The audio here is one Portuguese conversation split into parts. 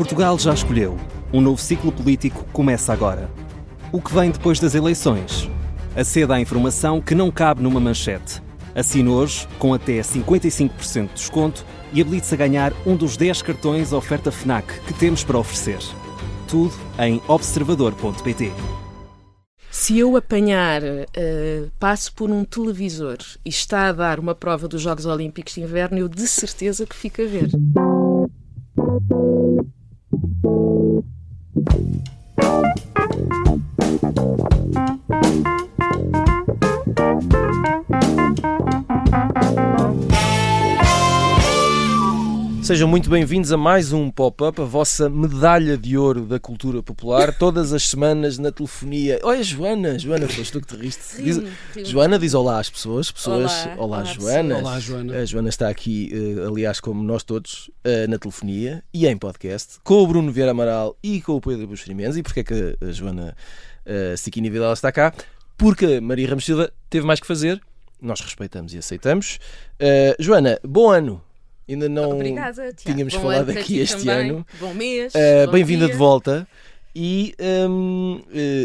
Portugal já escolheu. Um novo ciclo político começa agora. O que vem depois das eleições? Aceda à informação que não cabe numa manchete. Assine hoje, com até 55% de desconto, e habilite-se a ganhar um dos 10 cartões oferta FNAC que temos para oferecer. Tudo em observador.pt. Se eu apanhar, passo por um televisor e está a dar uma prova dos Jogos Olímpicos de Inverno, eu de certeza que fico a ver. Sejam muito bem-vindos a mais um Pop-Up, a vossa medalha de ouro da cultura popular, todas as semanas na telefonia. Olha, Joana, foste tu que te riste. Joana diz olá às pessoas. Olá, Joana. Olá, Joana. A Joana está aqui, aliás, como nós todos, na telefonia e em podcast, com o Bruno Vieira Amaral e com o Pedro Buxerimentos. E porquê é que a Joana Stiquini Vidal está cá? Porque a Maria Ramos Silva teve mais que fazer, nós respeitamos e aceitamos. Joana, bom ano. Ainda não Obrigada, tínhamos bom falado ano aqui este também. ano. Bom mês. Bem-vinda dia. de volta. E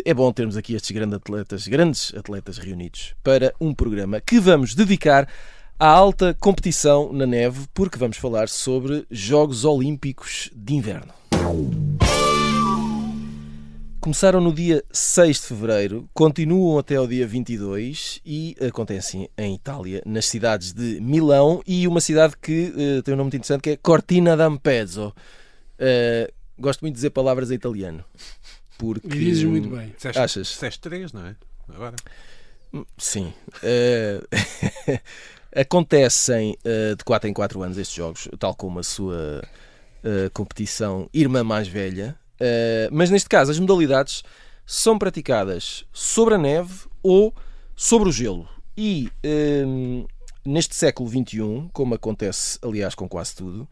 é bom termos aqui estes grandes atletas reunidos para um programa que vamos dedicar à alta competição na neve, porque vamos falar sobre Jogos Olímpicos de Inverno. Começaram no dia 6 de fevereiro, continuam até ao dia 22 e acontecem em Itália, nas cidades de Milão e uma cidade que tem um nome muito interessante, que é Cortina d'Ampezzo. Gosto muito de dizer palavras em italiano. Porque... E dizes muito bem. Achas? Disseste 3, não é? Agora. Sim. Acontecem de 4 em 4 anos estes jogos, tal como a sua competição irmã mais velha. Mas neste caso as modalidades são praticadas sobre a neve ou sobre o gelo e neste século XXI, como acontece aliás com quase tudo,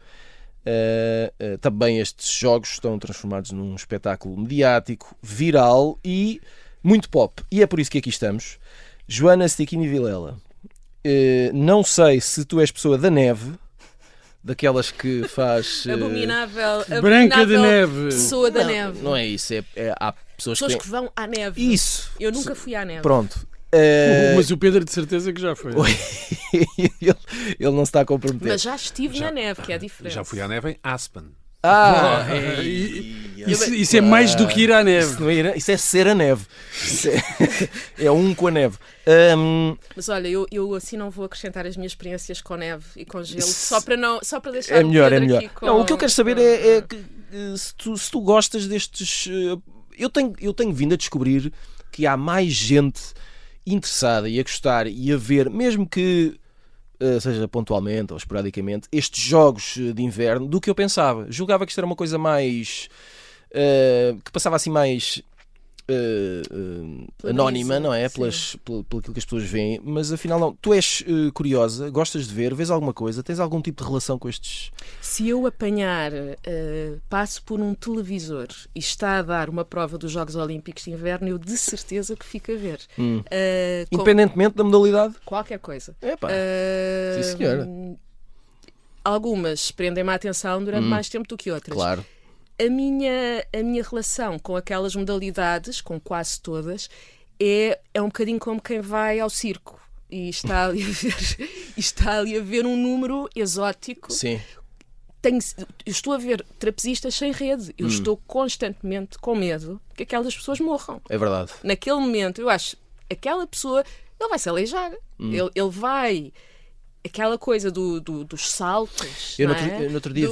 também estes jogos estão transformados num espetáculo mediático, viral e muito pop, e é por isso que aqui estamos. Joana Stiquini Vilela, não sei se tu és pessoa da neve, daquelas que faz... Abominável Branca de Neve. Pessoa da neve. Não é isso, há pessoas que vão à neve. Isso. Eu nunca fui à neve. Pronto. Mas o Pedro de certeza que já foi. Ele não se está a comprometer. Mas já estive na neve, que é diferente. Já fui à neve em Aspen. Isso é mais do que ir à neve. Isso é ser a neve. É um com a neve. Mas olha, eu assim não vou acrescentar as minhas experiências com neve e com gelo, só para deixar é melhor. aqui com... Não, o que eu quero saber é que se tu gostas destes... Eu tenho vindo a descobrir que há mais gente interessada e a gostar e a ver, mesmo que seja pontualmente ou esporadicamente, estes jogos de inverno do que eu pensava. Julgava que isto era uma coisa mais... que passava assim mais... anónima, não é? Pelo aquilo que as pessoas veem, mas afinal não. Tu és curiosa, gostas de ver, vês alguma coisa, tens algum tipo de relação com estes? Se eu apanhar, passo por um televisor e está a dar uma prova dos Jogos Olímpicos de Inverno, eu de certeza que fico a ver. Independentemente da modalidade? Qualquer coisa. Epá, sim senhora. Algumas prendem-me a atenção durante mais tempo do que outras. Claro. A minha relação com aquelas modalidades, com quase todas, é um bocadinho como quem vai ao circo e está ali a ver um número exótico. Sim. Eu estou a ver trapezistas sem rede. Eu estou constantemente com medo que aquelas pessoas morram. É verdade. Naquele momento, eu acho, aquela pessoa, ele vai se aleijar. Ele vai... Aquela coisa dos saltos. Eu no outro dia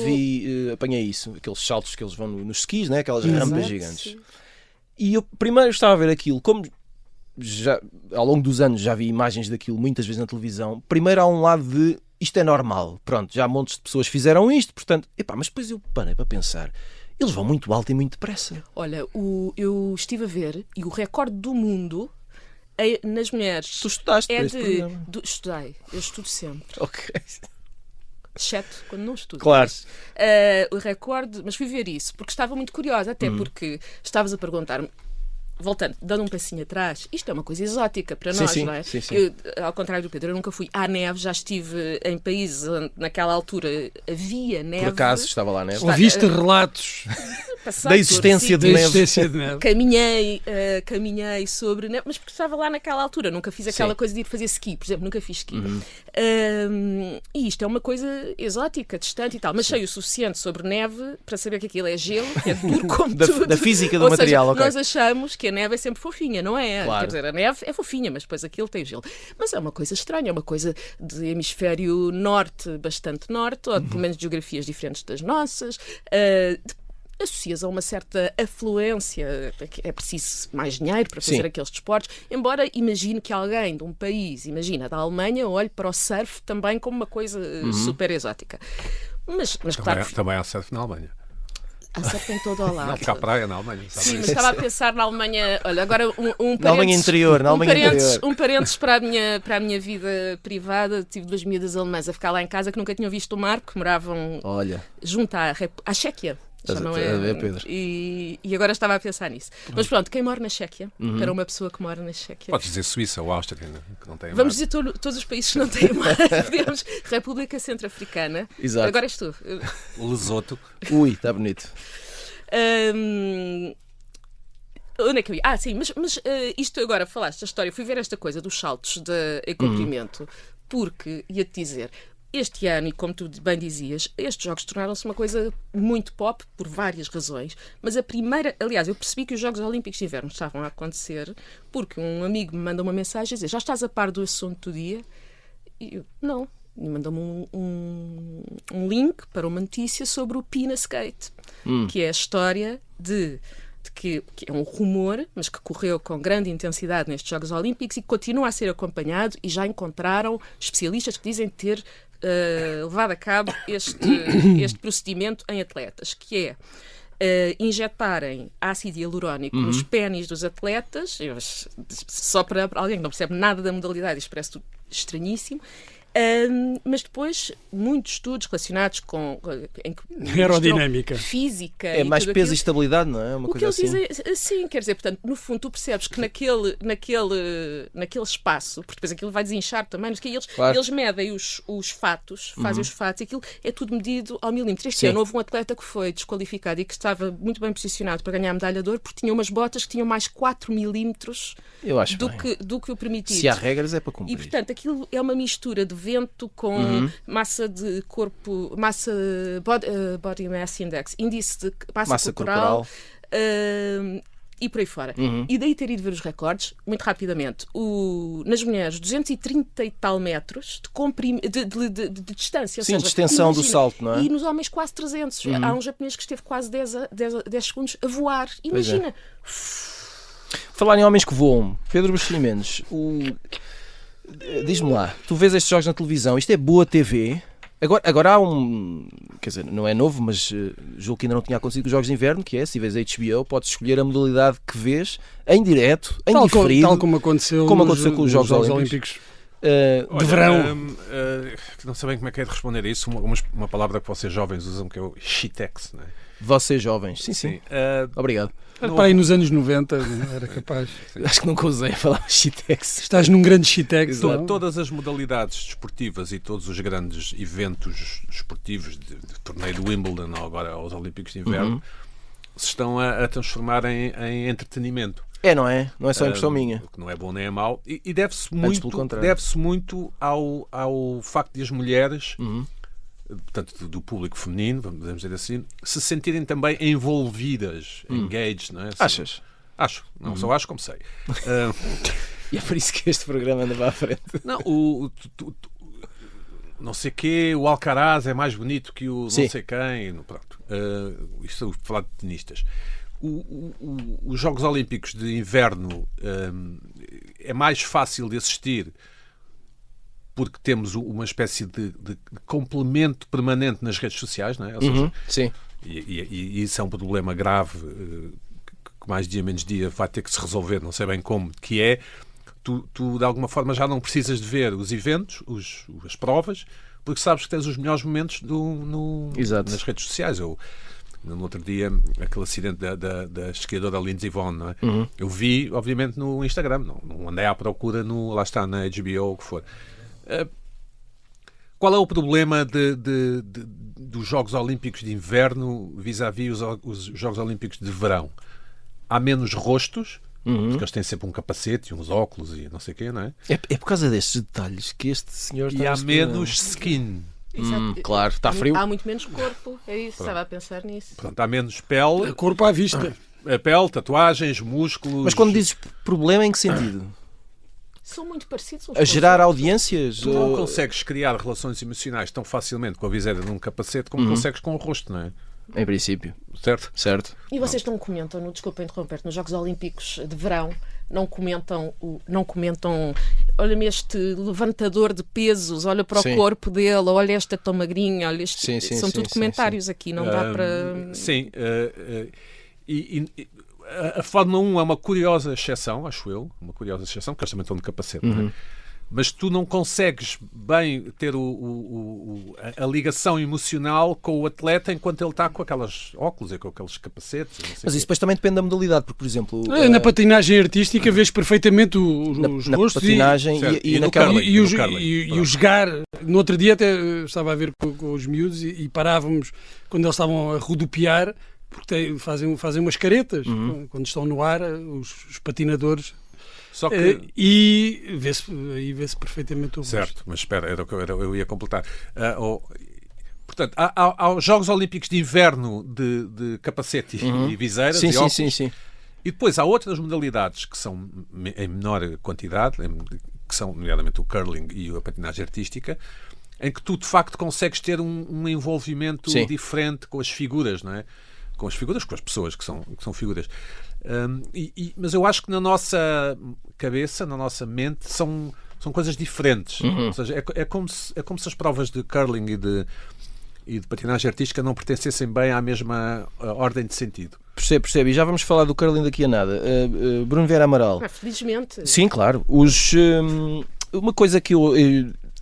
apanhei isso, aqueles saltos que eles vão nos skis, né? Aquelas rampas gigantes. Sim. E eu primeiro estava a ver aquilo, como já, ao longo dos anos já vi imagens daquilo muitas vezes na televisão. Primeiro há um lado de isto é normal, pronto, já montes de pessoas fizeram isto, portanto, mas depois eu parei para pensar, eles vão muito alto e muito depressa. Olha, eu estive a ver e o recorde do mundo nas mulheres. Tu estudaste para este programa? Estudei, eu estudo sempre. Ok. Exceto quando não estudo. Claro. O recorde, mas fui ver isso porque estava muito curiosa, até porque estavas a perguntar-me, voltando, dando um passinho atrás, isto é uma coisa exótica para Sim, nós, sim, não é? sim, sim. Eu, ao contrário do Pedro, eu nunca fui à neve, já estive em países onde naquela altura havia neve. Por acaso estava lá, né? Ouviste relatos Passei da por existência de da neve. existência de neve. Caminhei sobre neve, mas porque estava lá naquela altura, nunca fiz aquela Sim. coisa de ir fazer ski, por exemplo, nunca fiz ski. E isto é uma coisa exótica, distante e tal, mas sei o suficiente sobre neve para saber que aquilo é gelo, que é duro como tudo. Da física do Ou material, seja, ok. nós achamos que a neve é sempre fofinha, não é? Claro. Quer dizer, a neve é fofinha, mas depois aquilo tem o gelo. Mas é uma coisa estranha, é uma coisa de hemisfério norte, bastante norte, ou pelo menos de geografias diferentes das nossas. Associas a uma certa afluência, é preciso mais dinheiro para fazer Sim. aqueles desportos, embora imagine que alguém de um país, imagina da Alemanha, olhe para o surf também como uma coisa super exótica. Mas claro que Também há surf na Alemanha. há surf em todo ao lado. Não, porque há praia na Alemanha. Sabe? Sim, mas estava a pensar na Alemanha. Olha, agora Na Alemanha interior, na Alemanha interior. Um parênteses para a minha vida privada. Tive 2 miúdas alemãs a ficar lá em casa que nunca tinham visto o mar, que moravam Olha, junto à Chéquia. Já não Estás a ver, é? Pedro? E agora estava a pensar nisso. Mas pronto, quem mora na Chéquia, para uma pessoa que mora na Chéquia. Podes dizer Suíça ou Áustria, que não tem mar. Vamos dizer todos os países que não têm mar. Podemos. República Centro-Africana. Exato. Agora és tu. Lesoto. ui, está bonito. Onde é que eu ia? Ah, sim, mas isto agora, falaste da história, fui ver esta coisa dos saltos em comprimento, porque ia-te dizer, este ano, e como tu bem dizias, estes jogos tornaram-se uma coisa muito pop por várias razões, mas a primeira, aliás, eu percebi que os Jogos Olímpicos de Inverno estavam a acontecer porque um amigo me manda uma mensagem a dizer, já estás a par do assunto do dia? E eu, não. E mandou-me um link para uma notícia sobre o Pina Skate, que é a história que é um rumor, mas que correu com grande intensidade nestes Jogos Olímpicos e que continua a ser acompanhado, e já encontraram especialistas que dizem ter levado a cabo este procedimento em atletas, que é injetarem ácido hialurónico nos pénis dos atletas, só para alguém que não percebe nada da modalidade, isto parece tudo estranhíssimo. Mas depois muitos estudos relacionados com Aerodinâmica, física, É e mais tudo peso e aquilo. estabilidade, não é? Uma O que coisa eles assim. dizem, sim, quer dizer, portanto, no fundo, tu percebes que naquele espaço, porque depois aquilo vai desinchar também, mas que Claro. eles medem os fatos, fazem os fatos, e aquilo é tudo medido ao milímetro. Este Sim. ano houve um atleta que foi desqualificado e que estava muito bem posicionado para ganhar a medalha de ouro, porque tinha umas botas que tinham mais 4 milímetros Eu acho do bem. que o permitido. Se há regras é para E, cumprir. portanto, aquilo é uma mistura de vento com massa de corpo, body mass index, índice de massa corporal. E por aí fora. E daí ter ido ver os recordes, muito rapidamente. Nas mulheres, 230 e tal metros de distância. Ou Sim, de seja, extensão do imagina, salto, não é? E nos homens quase 300. Há um japonês que esteve quase 10 segundos a voar. Pois é. Imagina. Falar em homens que voam, Pedro Buxeri Mendes, diz-me lá, tu vês estes jogos na televisão, isto é boa TV? Agora há quer dizer, não é novo, mas julgo que ainda não tinha acontecido com os Jogos de Inverno, que é, se vês HBO, podes escolher a modalidade que vês, em direto, em diferido, tal como aconteceu com os Jogos Olímpicos. Olímpicos. De verão. Não sei bem como é que é de responder a isso. Uma palavra que vocês jovens usam, que é o shitex. Não é? Vocês jovens, sim. Obrigado. Para aí nos anos 90 era capaz. Acho que nunca usei a falar shitex. Estás num grande shitex. não? Todas as modalidades desportivas e todos os grandes eventos desportivos de torneio do Wimbledon ou agora aos Olímpicos de Inverno se estão a transformar em entretenimento. Não é? Não é só impressão minha. O que não é bom nem é mau. E deve-se pelo contrário. muito ao facto de as mulheres, portanto, do público feminino, vamos dizer assim, se sentirem também envolvidas, engaged, não é? Achas? Acho. Não só acho como sei. E é por isso que este programa anda para a frente. Não, não sei quê, o Alcaraz é mais bonito que o Sim. não sei quem. Pronto. Isto é falar de tenistas. Os Jogos Olímpicos de Inverno é mais fácil de assistir porque temos uma espécie de complemento permanente nas redes sociais, não é? Ou seja, Sim. e isso é um problema grave que mais dia menos dia vai ter que se resolver, não sei bem como, que é tu de alguma forma já não precisas de ver os eventos, as provas, porque sabes que tens os melhores momentos Exato. nas redes sociais. No outro dia, aquele acidente da esquiadora Lindsey Vonn, não é? Eu vi, obviamente, no Instagram, não andei à procura lá está, na HBO ou o que for. Qual é o problema dos Jogos Olímpicos de Inverno vis-à-vis os Jogos Olímpicos de Verão? Há menos rostos, porque eles têm sempre um capacete e uns óculos e não sei o quê, não é? É por causa destes detalhes que este senhor está E há a menos skin. Exato. claro, está frio. Há muito menos corpo, é isso, estava a pensar nisso. Portanto, há menos pele, Corpo à vista. a pele, tatuagens, músculos. Mas quando dizes problema, em que sentido? São muito parecidos uns A com os gerar outros. audiências? Tu não consegues criar relações emocionais tão facilmente com a viseira de um capacete como consegues com o rosto, não é? Em princípio, Certo? certo. E vocês não comentam, desculpa interromper-te, nos Jogos Olímpicos de Verão, não comentam, olha-me este levantador de pesos, olha para Sim. o corpo dele, olha esta tão magrinha, olha este... Sim, São sim, tudo sim, comentários aqui, não dá para... Sim. A Fórmula 1 é uma curiosa exceção, acho eu. Uma curiosa exceção, porque eles também estão de capacete, não é? Mas tu não consegues bem ter a ligação emocional com o atleta enquanto ele está com aquelas óculos e com aqueles capacetes. Não sei Mas quê. isso depois também depende da modalidade, porque, por exemplo, Na patinagem artística vês perfeitamente os na rostos patinagem Certo. e E no naquela... curling. e o Pronto. jogar. No outro dia até estava a ver com os miúdos e parávamos quando eles estavam a rodopiar, porque fazem umas caretas quando estão no ar, os patinadores. Só que... E vê-se perfeitamente o rosto. Certo, mas espera, era o que eu ia completar. Portanto, há os Jogos Olímpicos de Inverno de capacete e viseiras Sim, e sim, óculos. sim, sim. E depois há outras modalidades que são em menor quantidade, que são, nomeadamente, o curling e a patinagem artística, em que tu, de facto, consegues ter um envolvimento Sim. diferente com as figuras, não é? Com as figuras, com as pessoas que são figuras. Mas eu acho que na nossa cabeça, na nossa mente, são coisas diferentes. Ou seja, é como se as provas de curling e de patinagem artística não pertencessem bem à mesma ordem de sentido. Percebe. E já vamos falar do curling daqui a nada. Bruno Vieira Amaral. Felizmente. Sim, claro. Uma coisa que eu...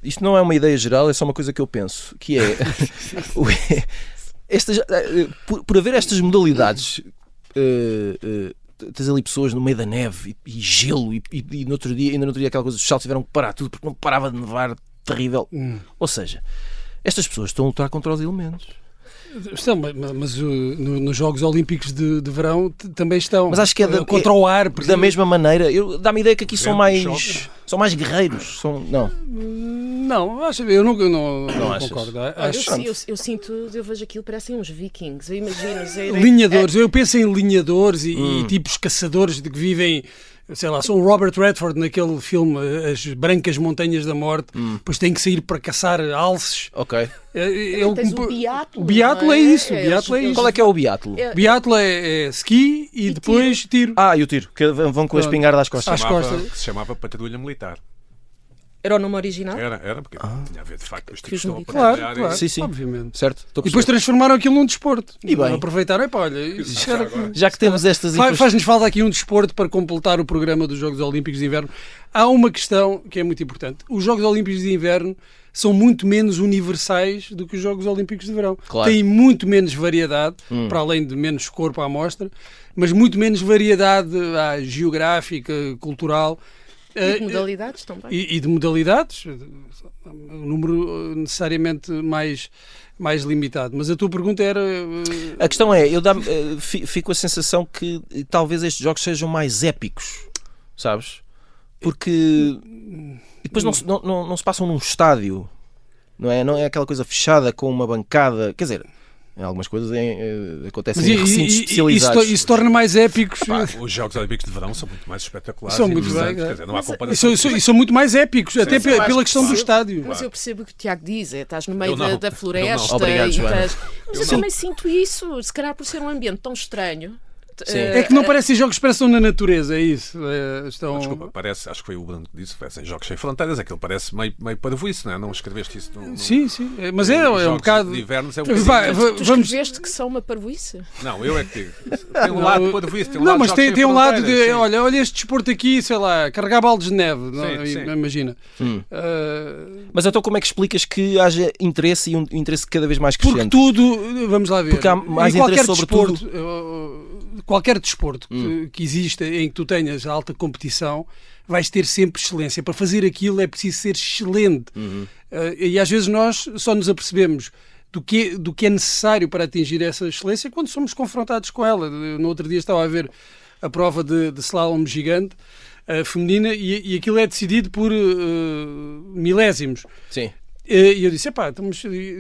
Isto não é uma ideia geral, é só uma coisa que eu penso, que é... por haver estas modalidades, tens ali pessoas no meio da neve e gelo e no outro dia aquela coisa dos saltos tiveram que parar tudo porque não parava de nevar, terrível. Ou seja, estas pessoas estão a lutar contra os elementos. Estão, mas nos Jogos Olímpicos de Verão também estão. Mas acho que é contra o ar. Da mesma maneira. Dá-me a ideia que aqui são Vento, mais guerreiros. Não, eu não achas? concordo. Eu sinto, eu vejo aquilo, parecem uns vikings. Eu imagino. Linhadores, eu penso em linhadores e tipos caçadores de que vivem, sei lá, são o Robert Redford naquele filme As Brancas Montanhas da Morte, depois tem que sair para caçar alces. Ok. Tens o biatlo. O biatlo é isso. O biatlo é isso. Qual é que é o biatlo? Biatlo é ski e depois tiro. E o tiro, que vão com a espingarda às costas. Às costas. Que se chamava Patrulha Militar. Era o nome original? Era porque tinha a ver de facto os tipos os que estão a militares. patrulhar Claro, Sim. obviamente. Certo? Estou a E depois perceber. transformaram aquilo num desporto. E bem. Aproveitaram, olha, isso era... Já que temos estas Faz-nos falta aqui um desporto para completar o programa dos Jogos Olímpicos de Inverno. Há uma questão que é muito importante. Os Jogos Olímpicos de Inverno são muito menos universais do que os Jogos Olímpicos de Verão. Claro. Têm muito menos variedade, para além de menos corpo à amostra, mas muito menos variedade geográfica, cultural. E de modalidades também. E de modalidades, um número necessariamente mais limitado. Mas a tua pergunta era... A questão é, fico com a sensação que talvez estes jogos sejam mais épicos, sabes? Porque... E depois não se passam num estádio, não é? Não é aquela coisa fechada com uma bancada, quer dizer... Algumas coisas acontecem em recintos especializados. Isso torna mais épicos. Os Jogos Olímpicos de Verão são muito mais espetaculares. São e muito interessantes, bem, quer dizer, não há comparação. E são muito mais épicos, até sim, eu acho pela que questão do estádio. Mas eu percebo o que o Tiago diz, estás no meio Eu não. da floresta. Obrigado, e Joana. Mas eu também sinto isso, se calhar por ser um ambiente tão estranho. Sim. É que não parecem jogos que parecem na natureza, é isso. Desculpa, parece, acho que foi o Bruno que disse, parecem jogos sem fronteiras, aquilo parece meio parvoíce, não é? Não escreveste isso Sim, mas é um bocado... de inverno é um Tu escreveste que são uma parvoíce? Não, eu é que digo. Tem um lado de parvoíce, tem um não, lado mas de tem um lado de, sim. olha este desporto aqui, sei lá, carregar baldes de neve, Sim. imagina. Mas então como é que explicas que haja interesse e um interesse cada vez mais crescente? Porque tudo, vamos lá ver, Porque há mais interesse sobre tudo. Qualquer desporto que exista em que tu tenhas alta competição, vais ter sempre excelência. Para fazer aquilo é preciso ser excelente. E às vezes nós só nos apercebemos do que é necessário para atingir essa excelência quando somos confrontados com ela. No outro dia estava a ver a prova de slalom gigante feminina e aquilo é decidido por milésimos. Sim. E eu disse,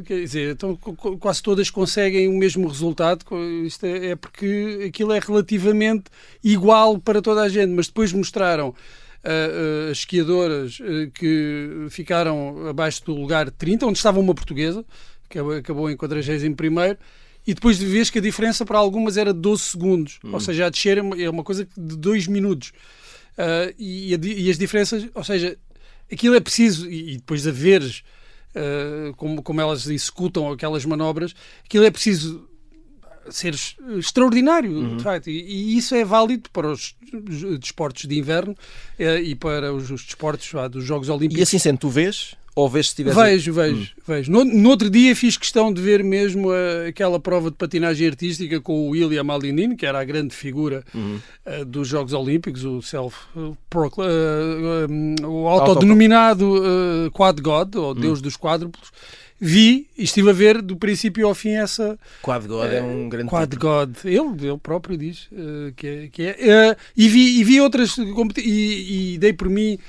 quer dizer, então, quase todas conseguem o mesmo resultado. Isto é porque aquilo é relativamente igual para toda a gente, mas depois mostraram as esquiadoras que ficaram abaixo do lugar 30, onde estava uma portuguesa, que acabou em 41º, e depois vês que a diferença para algumas era 12 segundos, ou seja, a descer é uma coisa de 2 minutos. E as diferenças, ou seja, aquilo é preciso, e depois a veres como elas executam aquelas manobras, aquilo é preciso ser extraordinário, de facto, e isso é válido para os desportos de inverno e para os desportos dos Jogos Olímpicos. E assim sendo, tu vês? Ou vês se tivesse... Vejo. No outro dia fiz questão de ver mesmo aquela prova de patinagem artística com o William Malinini, que era a grande figura dos Jogos Olímpicos, o autodenominado Quad God, ou Deus dos Quádruplos. Vi e estive a ver do princípio ao fim essa... Quad God é um grande Quad título. God. Ele próprio diz que é. E vi outras e dei por mim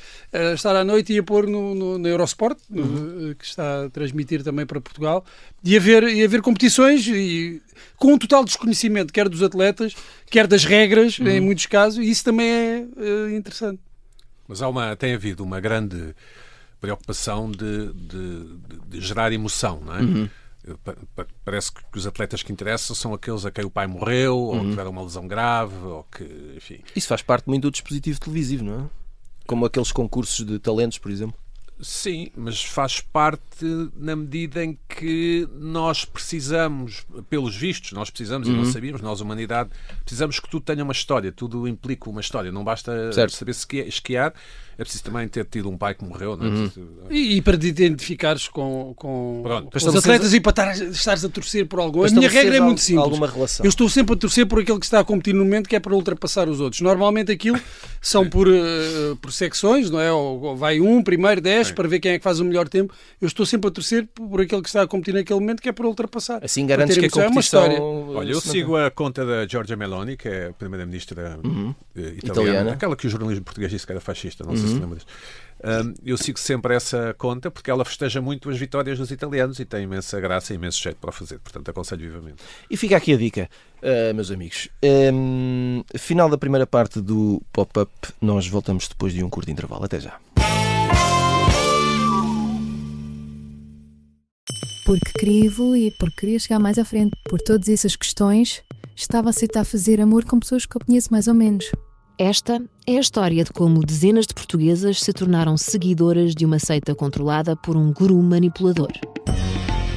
estar à noite e a pôr no Eurosport, que está a transmitir também para Portugal, e a ver competições e, com um total desconhecimento, quer dos atletas, quer das regras, em muitos casos, e isso também é interessante. Mas tem havido uma grande preocupação de gerar emoção, não é? Parece que os atletas que interessam são aqueles a quem o pai morreu, ou que tiveram uma lesão grave, ou que, enfim... Isso faz parte muito do dispositivo televisivo, não é? Como aqueles concursos de talentos, por exemplo. Sim, mas faz parte na medida em que nós precisamos, pelos vistos, nós precisamos, e não sabíamos, nós, humanidade, precisamos que tudo tenha uma história, tudo implica uma história, não basta saber esquiar, é preciso também ter tido um pai que morreu, não é? E para te identificares com os atletas e para estares a torcer por algum. A minha regra é muito simples. Alguma relação. Eu estou sempre a torcer por aquele que está a competir no momento, que é para ultrapassar os outros. Normalmente aquilo são por secções, não é? Ou vai primeiro 10 para ver quem é que faz o melhor tempo. Eu estou sempre a torcer por aquele que está a competir naquele momento, que é para ultrapassar. Assim garantes que a competição... Olha, eu sigo a conta da Giorgia Meloni, que é a primeira-ministra italiana, aquela que o jornalismo português disse que era fascista, não sei se lembras. Eu sigo sempre essa conta porque ela festeja muito as vitórias dos italianos e tem imensa graça e imenso jeito para o fazer, portanto aconselho vivamente. E fica aqui a dica, meus amigos. Final da primeira parte do Pop-Up, nós voltamos depois de um curto intervalo. Até já. Porque queria evoluir, porque queria chegar mais à frente. Por todas essas questões, estava a aceitar fazer amor com pessoas que eu conheço mais ou menos. Esta é a história de como dezenas de portuguesas se tornaram seguidoras de uma seita controlada por um guru manipulador.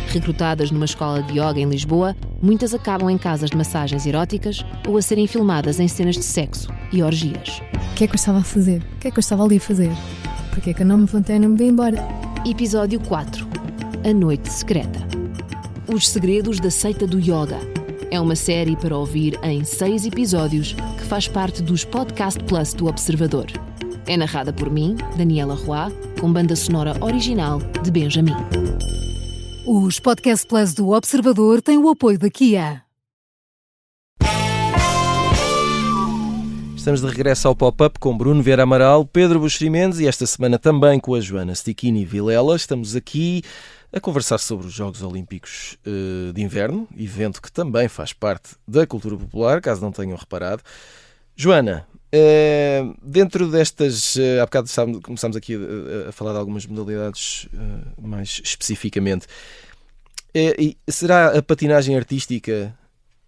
Recrutadas numa escola de yoga em Lisboa, muitas acabam em casas de massagens eróticas ou a serem filmadas em cenas de sexo e orgias. O que é que eu estava a fazer? O que é que eu estava ali a fazer? Porque é que eu não me levantei e não me vim embora? Episódio 4. A Noite Secreta. Os segredos da seita do yoga. É uma série para ouvir em 6 episódios que faz parte dos Podcast Plus do Observador. É narrada por mim, Daniela Roy, com banda sonora original de Benjamin. Os Podcast Plus do Observador têm o apoio da Kia. Estamos de regresso ao Pop-Up com Bruno Vieira Amaral, Pedro Buxeri Mendes e esta semana também com a Joana Stichini Vilela. Estamos aqui a conversar sobre os Jogos Olímpicos de Inverno, evento que também faz parte da cultura popular, caso não tenham reparado. Joana, dentro destas... há bocado começámos aqui a falar de algumas modalidades mais especificamente. Será a patinagem artística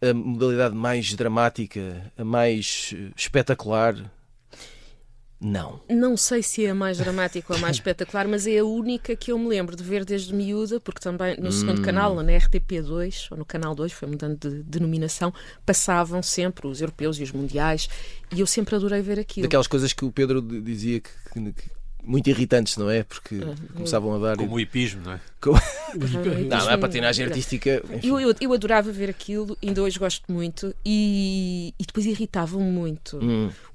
a modalidade mais dramática, a mais espetacular? Não. Não sei se é a mais dramática ou a mais espetacular, mas é a única que eu me lembro de ver desde miúda, porque também no segundo canal, na RTP2, ou no Canal 2, foi mudando de denominação, passavam sempre os europeus e os mundiais, e eu sempre adorei ver aquilo. Daquelas coisas que o Pedro dizia que muito irritantes, não é? Porque começavam a dar... Como o hipismo, não é? Não, a patinagem artística... Eu adorava ver aquilo, ainda hoje gosto muito, e depois irritavam-me muito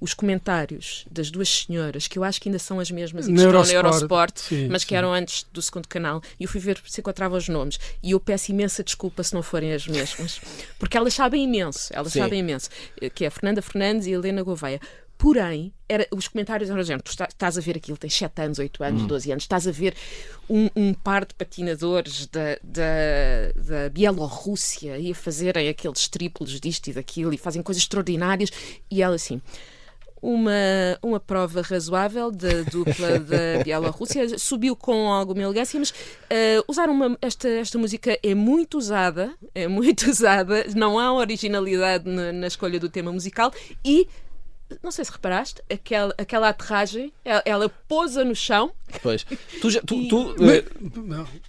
os comentários das duas senhoras, que eu acho que ainda são as mesmas e que estão na Eurosport, mas que eram antes do segundo canal, e eu fui ver se encontrava os nomes, e eu peço imensa desculpa se não forem as mesmas, porque elas sabem imenso, que é a Fernanda Fernandes e a Helena Gouveia. Porém, os comentários eram gente, tu estás a ver aquilo, tens 7 anos, 8 anos, 12 anos, estás a ver um par de patinadores da Bielorrússia e a fazerem aqueles triplos disto e daquilo e fazem coisas extraordinárias, e ela assim... Uma prova razoável da dupla da Bielorrússia, subiu com alguma elegância, mas esta música é muito usada, não há originalidade na escolha do tema musical e... Não sei se reparaste, aquela aterragem, ela pousa no chão. Pois.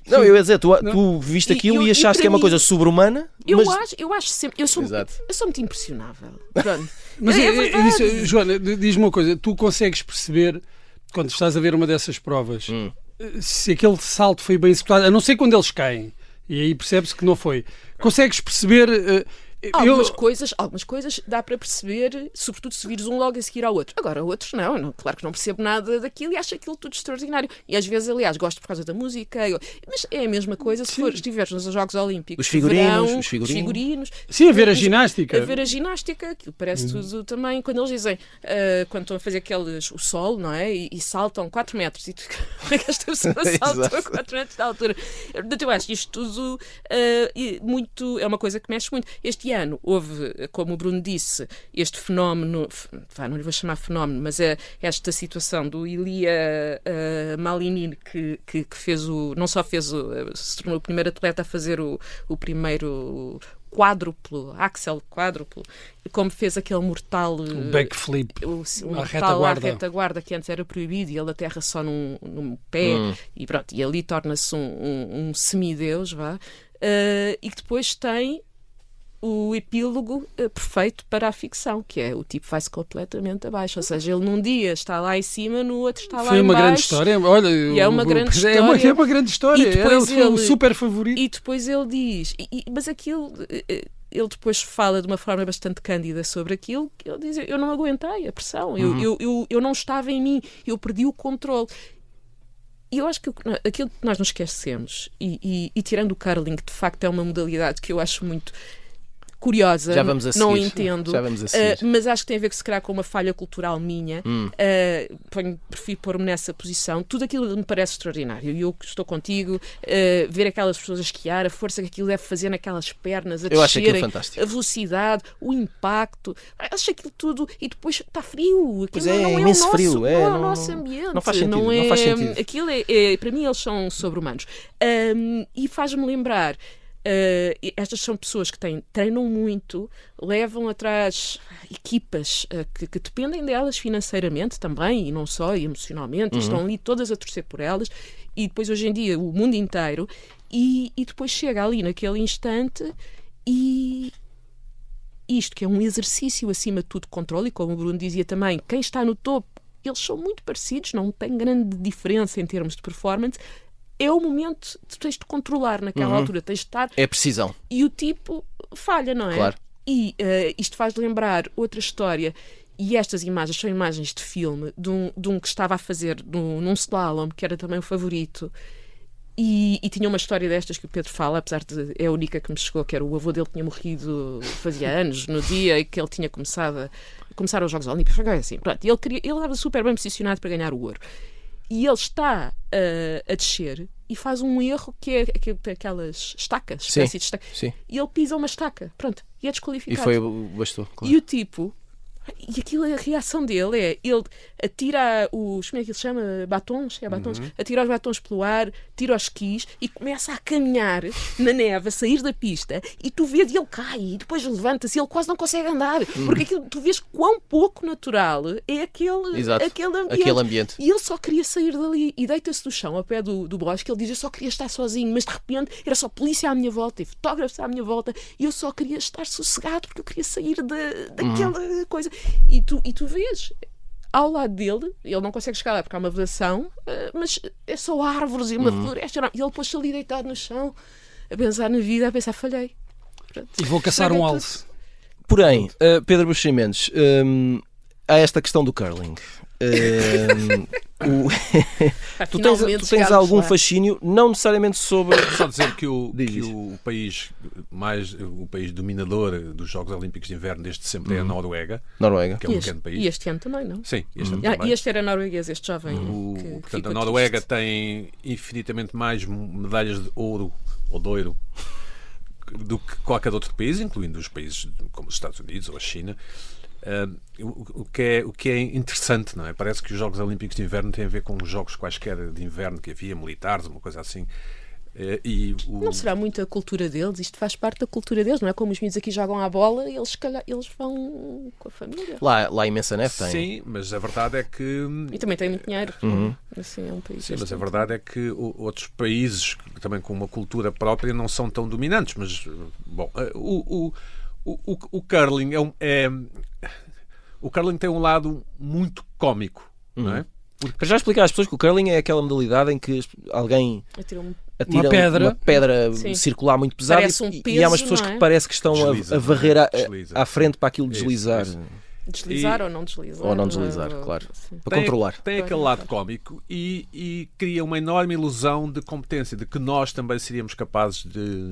Não, eu ia dizer, tu viste aquilo e achaste que é uma coisa sobre-humana. Eu acho sempre. Eu sou muito impressionável. Mas Joana, diz-me uma coisa, tu consegues perceber, quando estás a ver uma dessas provas, se aquele salto foi bem executado, a não ser quando eles caem, e aí percebe-se que não foi. Consegues perceber. Algumas coisas dá para perceber, sobretudo se vires um logo a seguir ao outro. Agora, outros não, claro que não percebo nada daquilo e acho aquilo tudo extraordinário. E às vezes, aliás, gosto por causa da música, mas é a mesma coisa se estiveres nos Jogos Olímpicos. Os figurinos. Sim, a ver a ginástica. Aquilo parece tudo também, quando eles dizem, quando estão a fazer o solo, não é? E saltam 4 metros. E como é que esta pessoa saltou a 4 metros de altura? Eu acho isto tudo muito, é uma coisa que mexe muito. Este ano houve, como o Bruno disse, este fenómeno, não lhe vou chamar fenómeno, mas é esta situação do Ilia Malinin que fez se tornou o primeiro atleta a fazer o primeiro axel quádruplo, como fez aquele mortal backflip à retaguarda que antes era proibido e ele aterra só num pé e pronto, e ali torna-se um semideus, e que depois tem o epílogo perfeito para a ficção, que é o tipo vai-se completamente abaixo, ou seja, ele num dia está lá em cima, no outro está lá em baixo. Foi uma grande história, olha, é uma grande história. É uma grande história, era o super favorito. E depois ele diz, mas aquilo, ele depois fala de uma forma bastante cândida sobre aquilo, que ele diz, eu não aguentei a pressão, eu não estava em mim, eu perdi o controle. E eu acho que aquilo que nós nos esquecemos, e tirando o curling, que de facto é uma modalidade que eu acho muito curiosa, já vamos a seguir. Não entendo, já vamos a seguir. Mas acho que tem a ver se calhar com uma falha cultural minha. Prefiro pôr-me nessa posição. Tudo aquilo me parece extraordinário e eu estou contigo, ver aquelas pessoas a esquiar, a força que aquilo deve fazer naquelas pernas, a descerem, a velocidade, o impacto, acho aquilo tudo, e depois está frio, aquilo não é o nosso, frio, não é o nosso ambiente, não faz sentido, aquilo para mim eles são sobre-humanos, e faz-me lembrar. Estas são pessoas que treinam muito, levam atrás equipas que dependem delas financeiramente também, e não só, e emocionalmente, estão ali todas a torcer por elas, e depois hoje em dia o mundo inteiro, e depois chega ali naquele instante e isto que é um exercício acima de tudo de controle, e como o Bruno dizia também, quem está no topo, eles são muito parecidos, não tem grande diferença em termos de performance. É o momento de tens de controlar naquela altura, tens de estar... É precisão. E o tipo falha, não é? Claro. E isto faz lembrar outra história, e estas imagens são imagens de filme, de um que estava a fazer num slalom, que era também o favorito, e tinha uma história destas que o Pedro fala, apesar de é a única que me chegou, que era o avô dele que tinha morrido fazia anos, no dia em que ele tinha começados os Jogos Olímpicos, assim. Pronto, ele estava super bem posicionado para ganhar o ouro. E ele está a descer e faz um erro que é aquelas estacas, espécie de estaca. Sim. E ele pisa uma estaca, pronto, e é desqualificado. E bastou, claro. E o tipo E aquilo, a reação dele é, ele atira os, como é que ele se chama? Batons? É batons? Atira os batons pelo ar, tira os esquis e começa a caminhar na neve, a sair da pista, e tu vês, e ele cai, e depois levanta-se, e ele quase não consegue andar, porque aquilo, tu vês quão pouco natural é aquele ambiente. E ele só queria sair dali, e deita-se do chão, ao pé do bosque, ele diz, eu só queria estar sozinho, mas de repente era só polícia à minha volta, e fotógrafos à minha volta, e eu só queria estar sossegado, porque eu queria sair daquela coisa. E tu vês, ao lado dele, ele não consegue chegar lá porque há uma vedação, mas é só árvores e uma floresta. E ele pôs-se ali deitado no chão, a pensar na vida, a pensar, falhei. Pronto. E vou caçar um alce. Porém, Pedro Buxeri Mendes, há esta questão do curling. Tu tens algum fascínio, não necessariamente sobre. Só dizer que o país dominador dos Jogos Olímpicos de Inverno desde sempre é a Noruega, que é um pequeno país. E este ano também, não? Sim, este ano também. E este era norueguês, este jovem. Portanto, a Noruega tem infinitamente mais medalhas de ouro ou de ouro do que qualquer outro país, incluindo os países como os Estados Unidos ou a China. O que é interessante, não é? Parece que os Jogos Olímpicos de Inverno têm a ver com os jogos quaisquer de inverno que havia, militares, uma coisa assim. Não será muito a cultura deles? Isto faz parte da cultura deles, não é? Como os miúdos aqui jogam à bola, eles vão com a família. Lá imensa neve tem. Sim, mas a verdade é que... E também tem muito dinheiro. Assim, é um país. Sim, mas a verdade é que outros países, também com uma cultura própria, não são tão dominantes. Mas, bom, o curling o curling tem um lado muito cómico, não é? Para já explicar às pessoas que o curling é aquela modalidade em que alguém atira uma pedra circular muito pesada e há umas pessoas que parece que estão a varrer à frente para aquilo deslizar. Deslizar ou não deslizar. Ou não deslizar, claro. Para controlar. Tem aquele lado cómico e cria uma enorme ilusão de competência, de que nós também seríamos capazes de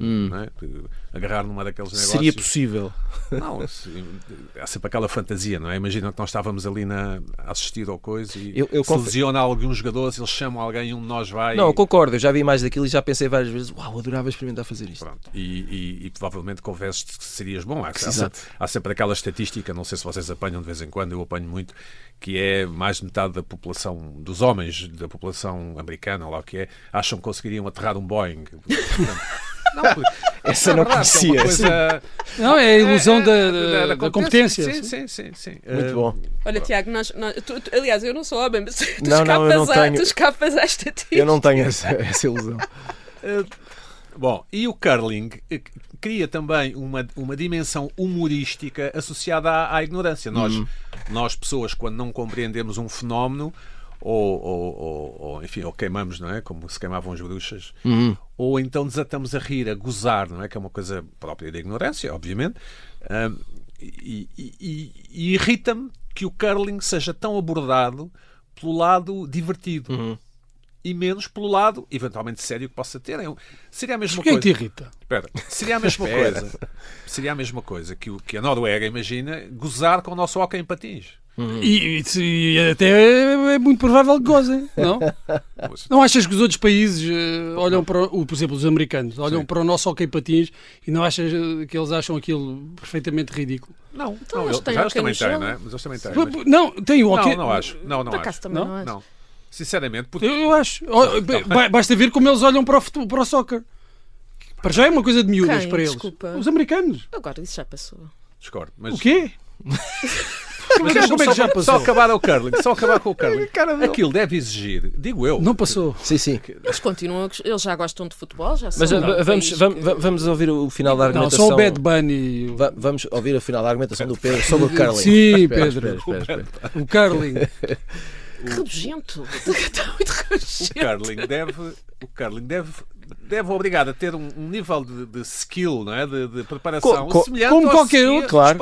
agarrar numa daqueles negócios. Seria possível. Não, há sempre aquela fantasia, não é? Imagina que nós estávamos ali a assistir ao coisa e se lesiona alguns jogadores, eles chamam alguém e um de nós vai. Não, eu concordo, eu já vi mais daquilo e já pensei várias vezes, uau, adorava experimentar fazer isto. Pronto. E provavelmente confesso que serias bom. Há sempre aquela estatística, não sei se vocês apanham de vez em quando, eu apanho muito, que é mais de metade da população, dos homens da população americana, ou lá o que é, acham que conseguiriam aterrar um Boeing. Essa não conhecia. Não, é a ilusão da competência. Sim. Muito bom. Olha, Tiago, aliás, eu não sou homem, mas tu escapas à estatística. Eu não tenho essa ilusão. Bom, e o curling cria também uma dimensão humorística associada à ignorância. Nós, pessoas, quando não compreendemos um fenómeno, ou queimamos, não é? Como se queimavam as bruxas, ou então desatamos a rir, a gozar, não é? Que é uma coisa própria da ignorância, obviamente, e irrita-me que o curling seja tão abordado pelo lado divertido. E menos pelo lado, eventualmente, sério que possa ter. Seria a mesma coisa. Quem te irrita? Espera, seria a mesma coisa. Seria a mesma coisa que a Noruega, imagina, gozar com o nosso hóquei em patins. E até é muito provável que gozem, não? Não achas que os outros países olham para, por exemplo, os americanos, olham para o nosso hóquei em patins e não achas que eles acham aquilo perfeitamente ridículo? Não, eles também têm, não é? Mas eles também têm. Não, tem o hóquei. Não acho. Não acho. Não. Sinceramente, porque... eu acho. Basta ver como eles olham para o soccer. Para já é uma coisa de miúdas para eles. Desculpa. Os americanos. Agora isso já passou. Discordo. Mas... O quê? Como é que já passou? Só acabar com o curling. Aquilo deve exigir, digo eu. Não passou. Sim. Eles continuam, eles já gostam de futebol, já mas vamos ouvir o final da argumentação. Não, só o Bad Bunny. Vamos ouvir o final da argumentação do Pedro sobre o curling. Sim, Pedro. O curling. Que rabugento. Está muito rabugento. O curling deve obrigar a ter um nível de skill, não é? de preparação semelhante como qualquer outro. Claro.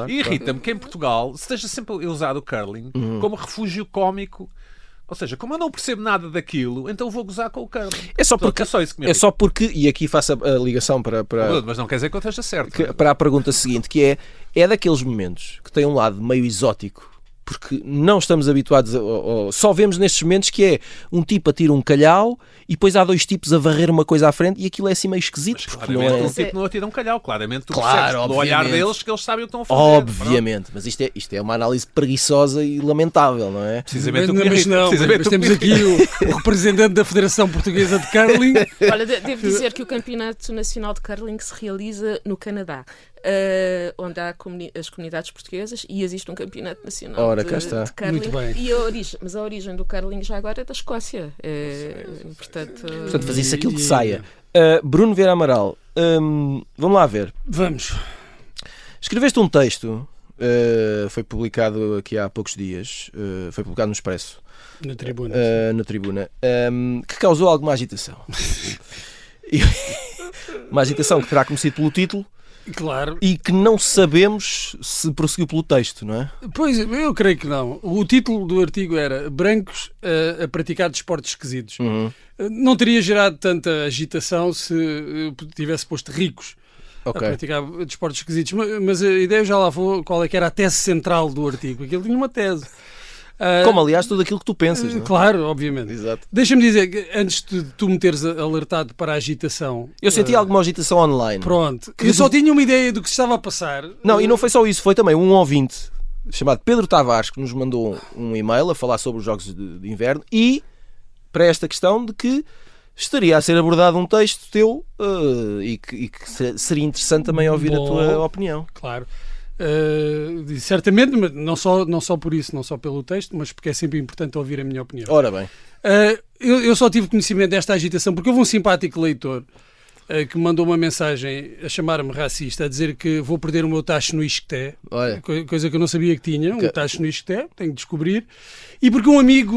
E irrita-me que em Portugal se esteja sempre a usar o curling como refúgio cómico. Ou seja, como eu não percebo nada daquilo, então vou gozar com o curling. É só porque, e aqui faço a ligação para mas não quer dizer que eu esteja certo. Para a pergunta seguinte, que é daqueles momentos que tem um lado meio exótico, porque não estamos habituados só vemos nestes momentos que é um tipo a tira um calhau e depois há dois tipos a varrer uma coisa à frente e aquilo é assim meio esquisito. Mas porque claramente não é... um tipo não atira um calhau, claramente tu Claro, percebes no olhar obviamente. deles que eles sabem o que estão a fazer. Obviamente, mas isto é uma análise preguiçosa e lamentável, não é? Precisamente Mas temos aqui o representante da Federação Portuguesa de Curling. Olha, devo dizer que o Campeonato Nacional de Curling se realiza no Canadá, onde há as comunidades portuguesas e existe um Campeonato Nacional Ora, cá está. de Curling. Muito bem. Mas a origem do curling já agora é da Escócia. Portanto, fazia-se aquilo que saia. Bruno Vieira Amaral, vamos lá ver. Vamos. Escreveste um texto, foi publicado aqui há poucos dias, foi publicado no Expresso, Na tribuna. na tribuna, que causou alguma agitação. Uma agitação que terá comecido pelo título Claro. e que não sabemos se prosseguiu pelo texto, não é? Pois, eu creio que não. O título do artigo era Brancos a praticar desportos esquisitos. Não teria gerado tanta agitação se tivesse posto ricos a praticar desportos esquisitos. Mas a ideia já lá vou qual é que era a tese central do artigo. Aquilo tinha uma tese. Como, aliás, tudo aquilo que tu pensas, não é? Claro, obviamente. Exato. Deixa-me dizer que antes de tu me teres alertado para a agitação... Eu senti alguma agitação online. Pronto. Eu só tinha uma ideia do que se estava a passar. Não, e não foi só isso, foi também um ouvinte chamado Pedro Tavares que nos mandou um e-mail a falar sobre os jogos de inverno e para esta questão de que estaria a ser abordado um texto teu e que seria interessante também ouvir a tua opinião. Claro. Certamente, mas não só por isso, não só pelo texto, mas porque é sempre importante ouvir a minha opinião. Ora bem. Eu só tive conhecimento desta agitação porque houve um simpático leitor que me mandou uma mensagem a chamar-me racista, a dizer que vou perder o meu tacho no isqueté, coisa que eu não sabia que tinha, um tacho no isqueté, tenho que descobrir, e porque um amigo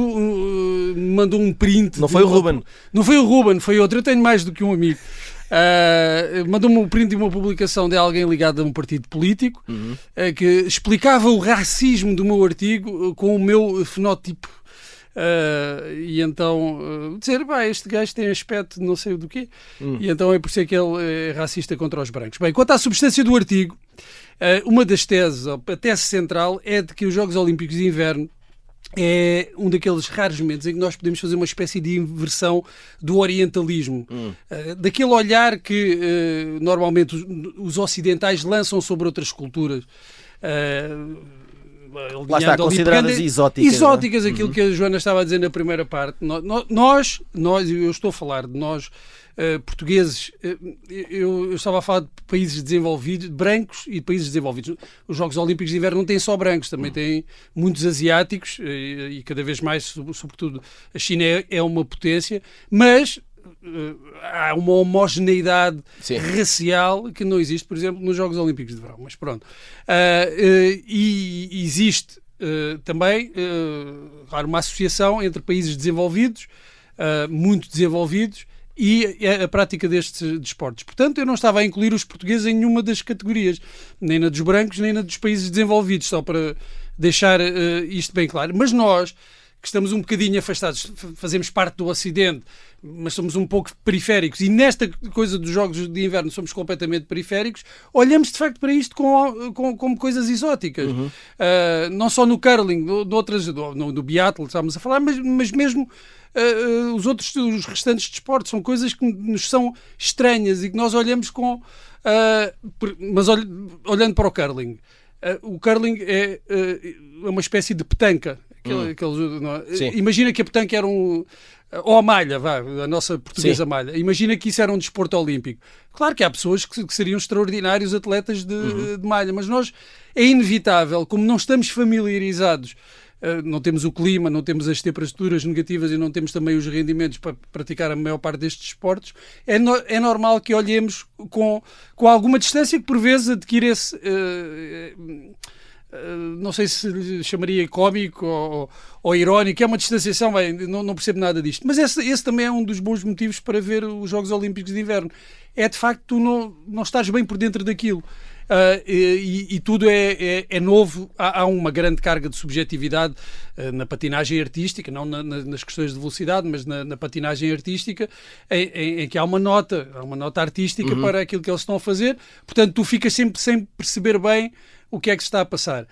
me mandou um print. Não foi o Ruben. Não foi o Ruben, foi outro, eu tenho mais do que um amigo. Mandou-me um print de uma publicação de alguém ligado a um partido político que explicava o racismo do meu artigo com o meu fenótipo. E então dizer, este gajo tem aspecto de não sei do quê, e então é por isso que ele é racista contra os brancos. Bem, quanto à substância do artigo, uma das teses, a tese central é de que os Jogos Olímpicos de Inverno é um daqueles raros momentos em que nós podemos fazer uma espécie de inversão do orientalismo, daquele olhar que normalmente os ocidentais lançam sobre outras culturas. Lá está, consideradas exóticas. Exóticas, aquilo que a Joana estava a dizer na primeira parte. Nós, eu estou a falar de nós, portugueses, eu estava a falar de países desenvolvidos, brancos e países desenvolvidos. Os Jogos Olímpicos de Inverno não têm só brancos, também têm muitos asiáticos e cada vez mais, sobretudo, a China é uma potência, mas há uma homogeneidade racial que não existe, por exemplo, nos Jogos Olímpicos de Verão. Mas pronto. E existe também, claro, uma associação entre países desenvolvidos, muito desenvolvidos, e a prática destes desportos. Portanto, eu não estava a incluir os portugueses em nenhuma das categorias, nem na dos brancos, nem na dos países desenvolvidos, só para deixar isto bem claro. Mas nós, que estamos um bocadinho afastados, fazemos parte do Ocidente, mas somos um pouco periféricos, e nesta coisa dos Jogos de Inverno somos completamente periféricos, olhamos de facto para isto como coisas exóticas. Não só no curling, no biatlo, estávamos a falar, mas mesmo os restantes desportos são coisas que nos são estranhas e que nós olhamos mas olhando para o curling. O curling é uma espécie de petanca. Imagina que a petanca era ou a malha, a nossa portuguesa malha. Imagina que isso era um desporto olímpico. Claro que há pessoas que seriam extraordinários atletas de malha, mas nós é inevitável, como não estamos familiarizados, não temos o clima, não temos as temperaturas negativas e não temos também os rendimentos para praticar a maior parte destes esportes, é normal que olhemos com alguma distância, que por vezes adquire esse... não sei se lhe chamaria cómico ou irónico, é uma distanciação, não percebo nada disto. Mas esse também é um dos bons motivos para ver os Jogos Olímpicos de Inverno. É de facto tu não estás bem por dentro daquilo. E tudo é novo. Há uma grande carga de subjetividade na patinagem artística, não nas questões de velocidade, mas na patinagem artística, em que há uma nota artística para aquilo que eles estão a fazer. Portanto, tu ficas sempre sem perceber bem o que é que se está a passar.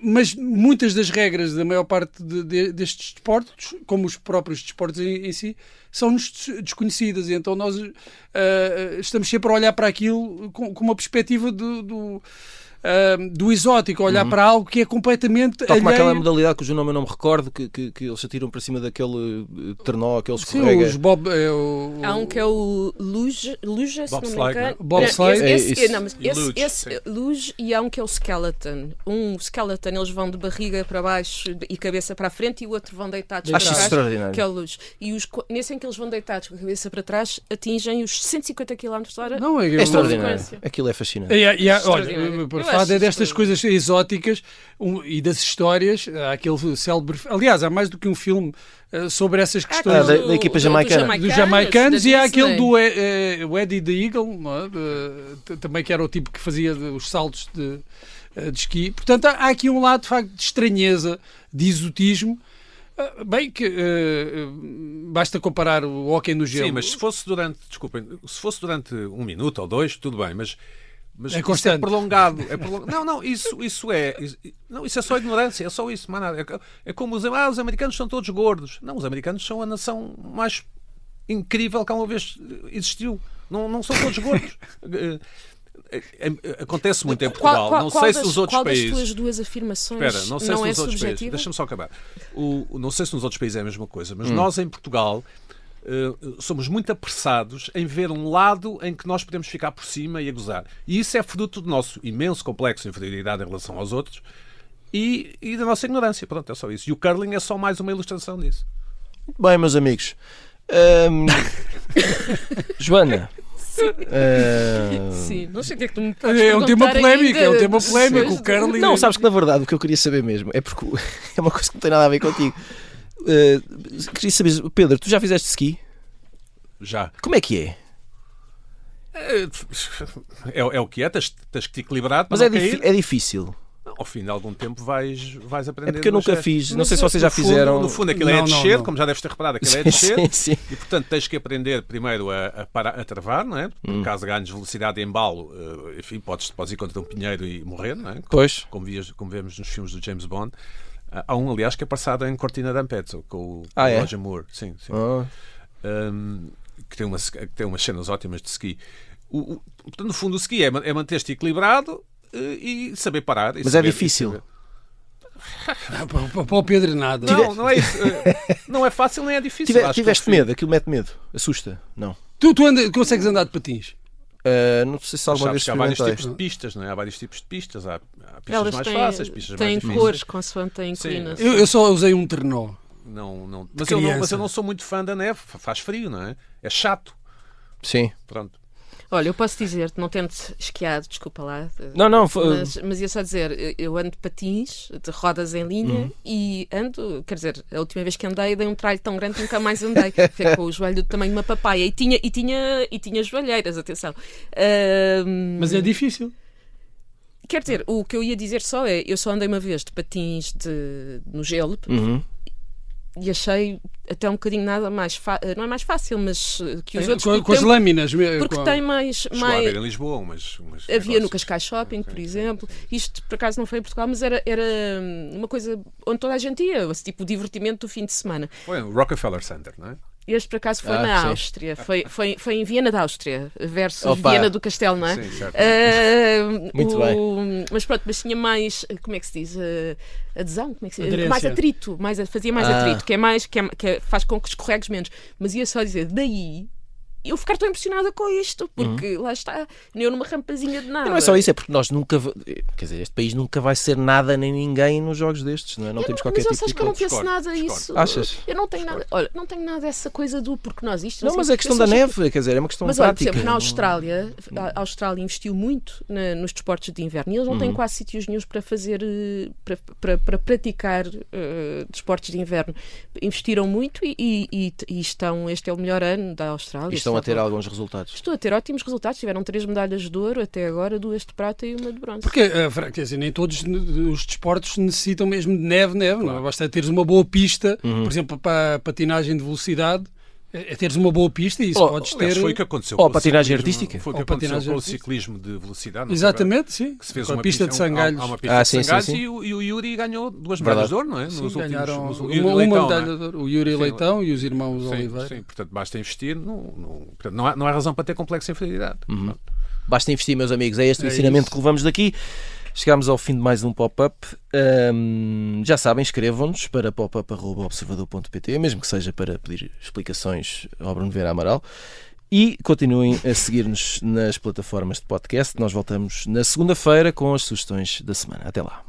mas muitas das regras da maior parte destes desportos, como os próprios desportos em si, são-nos desconhecidas. E então nós estamos sempre a olhar para aquilo com uma perspectiva do exótico, olhar para algo que é completamente tal como alheio. aquela modalidade cujo nome eu não me recordo, que eles atiram para cima daquele trenó, aquele Sim, escorrega. os Bob... Há um que é o Luge, se não me engano. Bobsleigh. Luge, e há um que é o Skeleton. Um Skeleton, eles vão de barriga para baixo e cabeça para a frente, e o outro vão deitados Acho para trás, extraordinário. que é o Luge. E nesse em que eles vão deitados com a cabeça para trás, atingem os 150 km/h. Não, É extraordinário. frequência. Aquilo é fascinante. Extraordinário. Olha, por Eu falar acho destas isto- coisas exóticas e das histórias, há aquele célebre... Aliás, há mais do que um filme sobre essas questões da equipa jamaicana. dos jamaicanos, da e há Disney. aquele do o Eddie the Eagle, não é? Também, que era o tipo que fazia os saltos de esqui. Portanto, há aqui um lado de facto de estranheza, de exotismo. Bem, que basta comparar o hóquei no gelo. Sim, mas se fosse durante 1 minuto ou 2, tudo bem, mas É isso constante. é prolongado. Não, isso é só ignorância, é só isso, mano. É como os americanos são todos gordos. Não, os americanos são a nação mais incrível que alguma vez existiu. Não são todos gordos. Acontece muito em Portugal. Não sei se nos outros qual países. das tuas duas afirmações Espera, não sei se é nos outros países. subjetiva? Deixa-me só acabar. Não sei se nos outros países é a mesma coisa, mas nós em Portugal somos muito apressados em ver um lado em que nós podemos ficar por cima e a gozar. E isso é fruto do nosso imenso complexo de inferioridade em relação aos outros e da nossa ignorância. Pronto, é só isso. E o curling é só mais uma ilustração disso. Bem, meus amigos. Joana. Sim, não sei o que é que tu me podes É um tema perguntar polémico, ainda. é um tema polémico. Depois O curling... Não, sabes que na verdade o que eu queria saber mesmo é porque é uma coisa que não tem nada a ver contigo. Queria saber, Pedro, tu já fizeste ski? Já. Como é que é? É o que é, tens que te equilibrar para Mas não cair. é difícil. Ao fim de algum tempo vais aprender. É porque eu nunca mas fiz. Não mas sei se vocês já no fundo- fizeram. No fundo, aquilo é Não, descer, não. como já deves ter reparado, aquilo é descer. Sim. E portanto tens que aprender primeiro a travar, não é? Porque caso ganhes velocidade e embalo, enfim, podes ir contra um pinheiro e morrer, não é? Pois. Como vemos nos filmes do James Bond. Há um, aliás, que é passado em Cortina d'Ampezzo, com o É? Roger Moore. Sim. Ah. Que tem umas cenas ótimas de ski. Portanto, no fundo, o ski é manter-te equilibrado e saber parar. Mas é difícil. Para o Pedro nada. Não é isso. Não é fácil nem é difícil. Acho que Tiveste no fim- medo? Aquilo mete medo? Assusta? Não. Tu consegues andar de patins? Não sei se alguma vez Sabes que há vários experimentei. tipos de pistas, não é? Há vários tipos de pistas. Há pistas Elas mais têm, fáceis, pistas mais têm difíceis. cores consoante a inclinação. Eu só usei um trenó. Não. De Mas criança. eu não sou muito fã da neve. Faz frio, não é? É chato. Sim. Pronto. Olha, eu posso dizer-te, não tendo esquiado, desculpa lá. Não. Mas ia só dizer, eu ando de patins, de rodas em linha, e ando, quer dizer, a última vez que andei, dei um tralho tão grande que nunca mais andei. Fiquei com o joelho do tamanho de uma papaya. E tinha joelheiras, atenção. Mas é difícil. Quer dizer, o que eu ia dizer só é, eu só andei uma vez de patins no gelo, e achei até um bocadinho nada mais não é mais fácil, mas que os outros Com as lâminas. porque tem mais Chegou a haver em Lisboa umas havia no negócios. Cascais Shopping, por exemplo. Isto por acaso não foi em Portugal, mas era uma coisa onde toda a gente ia, esse tipo de divertimento do fim de semana. Foi no Rockefeller Center, não é? Este por acaso foi sim. na Áustria, foi em Viena da Áustria versus Opa. Viena do Castelo, não é? Sim, certo. Muito bem. Mas pronto, mas tinha mais, como é que se diz? Adesão, como é que se diz? Aderência. Mais atrito, fazia mais atrito, faz com que escorregues menos. Mas ia só dizer, daí eu ficar tão impressionada com isto, porque lá está, eu numa rampazinha de nada. E não é só isso, é porque nós nunca. Quer dizer, este país nunca vai ser nada nem ninguém nos jogos destes, não é? Não temos qualquer mas eu tipo acho de que eu não hipótese. penso nada Discordo. isso. Achas? Eu não tenho nada. Olha, não tenho nada essa coisa do porque nós isto. Não, sei mas o é quê. questão Eu da só acho neve, quer dizer, é uma questão Mas olha, por prática. exemplo, na Austrália, a Austrália investiu muito nos desportos de inverno e eles não têm quase sítios nenhuns para fazer, para praticar desportos de inverno. Investiram muito e estão, este é o melhor ano da Austrália. E estão a ter alguns resultados. Estou a ter ótimos resultados, tiveram 3 medalhas de ouro até agora, 2 de prata e 1 de bronze. Porque, quer dizer, nem todos os desportos necessitam mesmo de neve, não é? Basta teres uma boa pista, por exemplo, para a patinagem de velocidade, É teres uma boa pista e isso podes ter... Foi o que aconteceu Ou com o patinagem ciclismo, artística. Foi o que Ou aconteceu patinagem com o artística. ciclismo de velocidade. não Exatamente, sim. que se fez Com a uma pista de Sangalhos. há uma pista de sim, Sangalhos sim. E o Yuri ganhou 2 Verdade. medalhas de ouro, não é? Sim, Nos últimos, ganharam o Yuri uma Leitão, medalha não é? de ouro. O Yuri Leitão e os irmãos Sim, Oliveira. sim, portanto, basta investir. Portanto, não há razão para ter complexo de inferioridade. Basta investir, meus amigos. É este o ensinamento isso. que levamos daqui. Chegámos ao fim de mais um pop-up. Já sabem, escrevam-nos para popup@observador.pt, mesmo que seja para pedir explicações ao Bruno Vieira Amaral. E continuem a seguir-nos nas plataformas de podcast. Nós voltamos na segunda-feira com as sugestões da semana. Até lá.